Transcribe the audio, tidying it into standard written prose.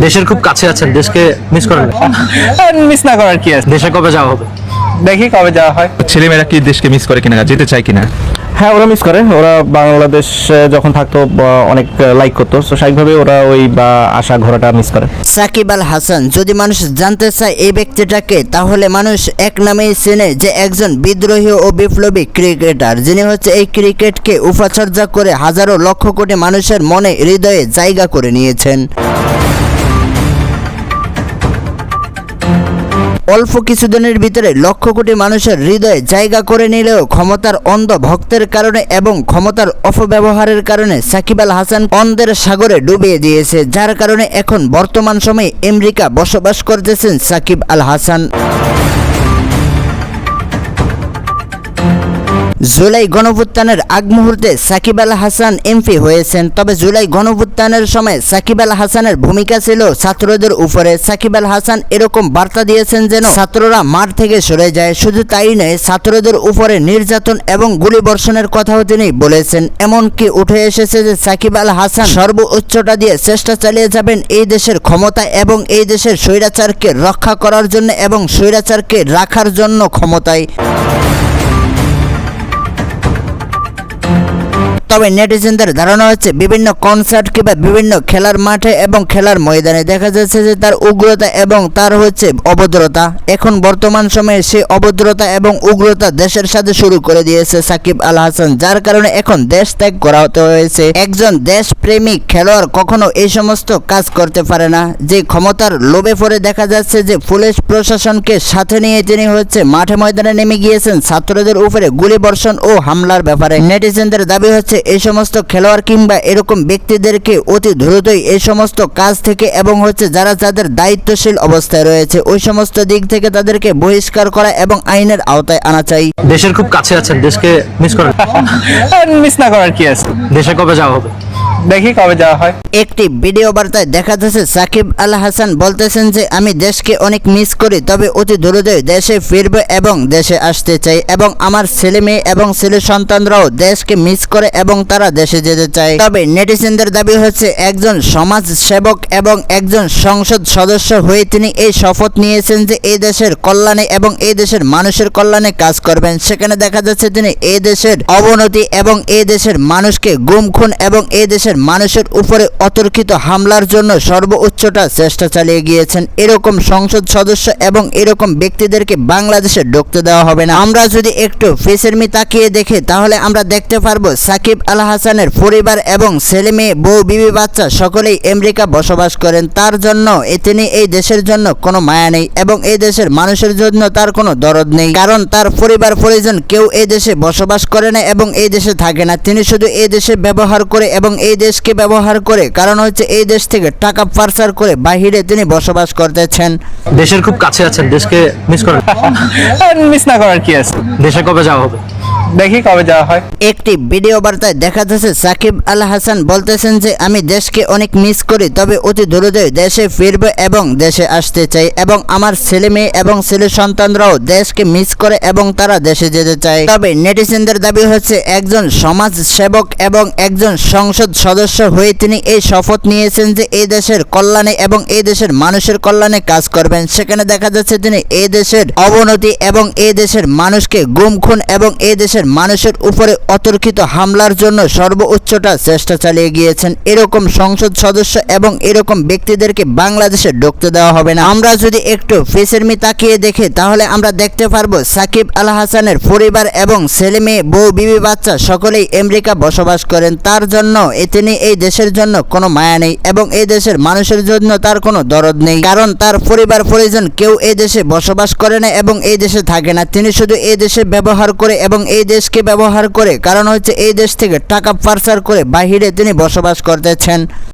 দেশের খুব কাছে আছেন, দেশকে মিস করেন? মিস না করার কি আছে। দেশে কবে যাওয়া হবে? দেখি কবে যাওয়া হয়। ছেলেমেয়েরা কি দেশকে মিস করে কিনা, যেতে চায় কিনা? হ্যাঁ, ওরা মিস করে। ওরা বাংলাদেশ যখন থাকতো অনেক লাইক করতো, তো স্বাভাবিকভাবে ওরা ওই আশা ঘোরাটা মিস করে। সাকিব আল হাসান যদি মানুষ জানতে চায় এই ব্যক্তিটাকে, তাহলে মানুষ এক নামেই চেনে যে একজন বিদ্রোহী ও বিপ্লবী ক্রিকেটার, যিনি হচ্ছে এই ক্রিকেটকে উপচর্যা করে হাজারো লক্ষ কোটি মানুষের মনে হৃদয়ে জায়গা করে নিয়েছেন। অল্প কিছুদিনের ভিতরে লক্ষ কোটি মানুষের হৃদয়ে জায়গা করে নিলেও ক্ষমতার অন্ধ ভক্তের কারণে এবং ক্ষমতার অপব্যবহারের কারণে সাকিব আল হাসান অন্ধের সাগরে ডুবিয়ে দিয়েছে, যার কারণে এখন বর্তমান সময়ে আমেরিকা বসবাস করতেছেন সাকিব আল হাসান। জুলাই গণঅভ্যুত্থানের আগ মুহূর্তে সাকিব আল হাসান এমপি হয়েছেন। তবে জুলাই গণঅভ্যুত্থানের সময় সাকিব আল হাসানের ভূমিকা ছিল ছাত্রদের উপরে। সাকিব আল হাসান এরকম বার্তা দিয়েছেন যেন ছাত্ররা মাঠ থেকে সরে যায়। শুধু তাই নয়, ছাত্রদের উপরে নির্যাতন এবং গুলিবর্ষণের কথাও তিনি বলেছেন। এমনকি উঠে এসেছে যে সাকিব আল হাসান সর্বোচ্চটা দিয়ে চেষ্টা চালিয়ে যাবেন এই দেশের ক্ষমতা এবং এই দেশের স্বৈরাচারকে রক্ষা করার জন্য এবং স্বৈরাচারকে রাখার জন্য ক্ষমতায়। তবে নেটিজেনদের ধারণা হচ্ছে বিভিন্ন কনসার্ট কিংবা বিভিন্ন খেলার মাঠে এবং খেলার ময়দানে দেখা যাচ্ছে যে তার উগ্রতা এবং তার হচ্ছে অভদ্রতা, এখন বর্তমান সময়ে সেই অভদ্রতা এবং উগ্রতা দেশের সাথে শুরু করে দিয়েছে সাকিব আল হাসান, যার কারণে এখন দেশ ত্যাগ করা হতে হয়েছে। একজন দেশপ্রেমিক খেলোয়াড় কখনো এই সমস্ত কাজ করতে পারে না, যে ক্ষমতার লোভে পড়ে দেখা যাচ্ছে যে পুলিশ প্রশাসনকে সাথে নিয়ে তিনি হচ্ছে মাঠে ময়দানে নেমে গিয়েছেন ছাত্রদের উপরে গুলিবর্ষণ ও হামলার ব্যাপারে। নেটিজেনদের দাবি হচ্ছে এই সমস্ত খেলোয়াড় কিংবা এরকম ব্যক্তিদেরকে অতি দ্রুতই এই সমস্ত কাজ থেকে এবং হচ্ছে যারা যাদের দায়িত্বশীল অবস্থায় রয়েছে ওই সমস্ত দিক থেকে তাদেরকে বহিষ্কার করা এবং আইনের আওতায় আনা চাই। দেশের খুব কাছে আছেন, দেশকে মিস করেন? মিস না করার কি আছে। দেশে কবে যাওয়া হবে? দেখি কবে যাওয়া হয়। একটি ভিডিও বার্তায় দেখা যাচ্ছে সাকিব আল হাসান বলতেছেন যে আমি দেশকে অনেক মিস করি, তবে অতি দ্রুতই দেশে ফিরবে এবং দেশে আসতে চাই এবং আমার ছেলে মেয়ে এবং ছেলে সন্তানরাও দেশকে মিস করে এবং তারা দেশে যেতে চায়। তবে নেটিজেনদের দাবি হচ্ছে একজন সমাজ সেবক এবং একজন সংসদ সদস্য হয়ে তিনি এই শপথ নিয়েছেন যে এই দেশের কল্যাণে এবং এই দেশের মানুষের কল্যাণে কাজ করবেন। সেখানে দেখা যাচ্ছে তিনি এই দেশের অবনতি এবং এই দেশের মানুষকে গুম খুন এবং এই দেশের মানুষের উপরে অতর্কিত হামলার জন্য সর্বোচ্চটা চেষ্টা চালিয়ে গিয়েছেন। এরকম সংসদ সদস্য এবং এরকম ব্যক্তিদেরকে বাংলাদেশে ঢুকতে দেওয়া হবে না। আমরা যদি একটু ফেসেরমি তাকিয়ে দেখি তাহলে আমরা দেখতে পারবো সাকিব আল হাসানের পরিবার এবং ছেলে মেয়ে বউ বিবি বাচ্চা সকলেই আমেরিকা বসবাস করেন। তার জন্য তিনি এই দেশের জন্য কোনো মায়া নেই এবং এই দেশের মানুষের জন্য তার কোনো দরদ নেই, কারণ তার পরিবার পরিজন কেউ এই দেশে বসবাস করে না এবং এই দেশে থাকে না। তিনি শুধু এই দেশে ব্যবহার করে এবং এই দেশকে ব্যবহার করে, কারণ হচ্ছে এই দেশ থেকে টাকা পাচার করে বাহিরে তিনি বসবাস করতেছেন। দেশের খুব কাছে আছেন, দেশকে মিস করেন? মিস না করার কি আছে। দেশে কবে যাওয়া হবে? দেখি কবে যাওয়া হয়। একটি ভিডিও বার্তায় দেখা যাচ্ছে সাকিব আল হাসান বলতেছেন যে আমি দেশকে অনেক মিস করি, তবে অতি দ্রুতই দেশে ফিরবে এবং দেশে আসতে চাই এবং আমার ছেলে মেয়ে এবং ছেলে সন্তানরাও দেশকে মিস করে এবং তারা দেশে যেতে চায়। তবে নেটিজেনদের দাবি হচ্ছে একজন সমাজ সেবক এবং একজন সংসদ সদস্য হয়ে তিনি এই শপথ নিয়েছেন যে এই দেশের কল্যাণে এবং এই দেশের মানুষের কল্যাণে কাজ করবেন। সেখানে দেখা যাচ্ছে তিনি এই দেশের অবনতি এবং এই দেশের মানুষকে গুম খুন এবং এই দেশের মানুষের উপরে অতর্কিত হামলার জন্য সর্বোচ্চটা চেষ্টা চালিয়ে গিয়েছেন। এরকম সংসদ সদস্য এবং এরকম ব্যক্তিদেরকে বাংলাদেশে ঢুকতে দেওয়া হবে না। আমরা যদি একটু ফেসেরমি তাকিয়ে দেখি তাহলে আমরা দেখতে পারবো সাকিব আল হাসানের পরিবার এবং ছেলে মেয়ে বউ বিবি বাচ্চা সকলেই আমেরিকা বসবাস করেন। তার জন্য তিনি এই দেশের জন্য কোনো মায়া নেই এবং এই দেশের মানুষের জন্য তার কোনো দরদ নেই, কারণ তার পরিবার পরিজন কেউ এই দেশে বসবাস করে না এবং এই দেশে থাকে না। তিনি শুধু এই দেশে ব্যবহার করে এবং এই দেশকে ব্যবহার করে, কারণ হচ্ছে এই দেশ থেকে টাকা পাচার করে বাহিরে তিনি বসবাস করতেছেন।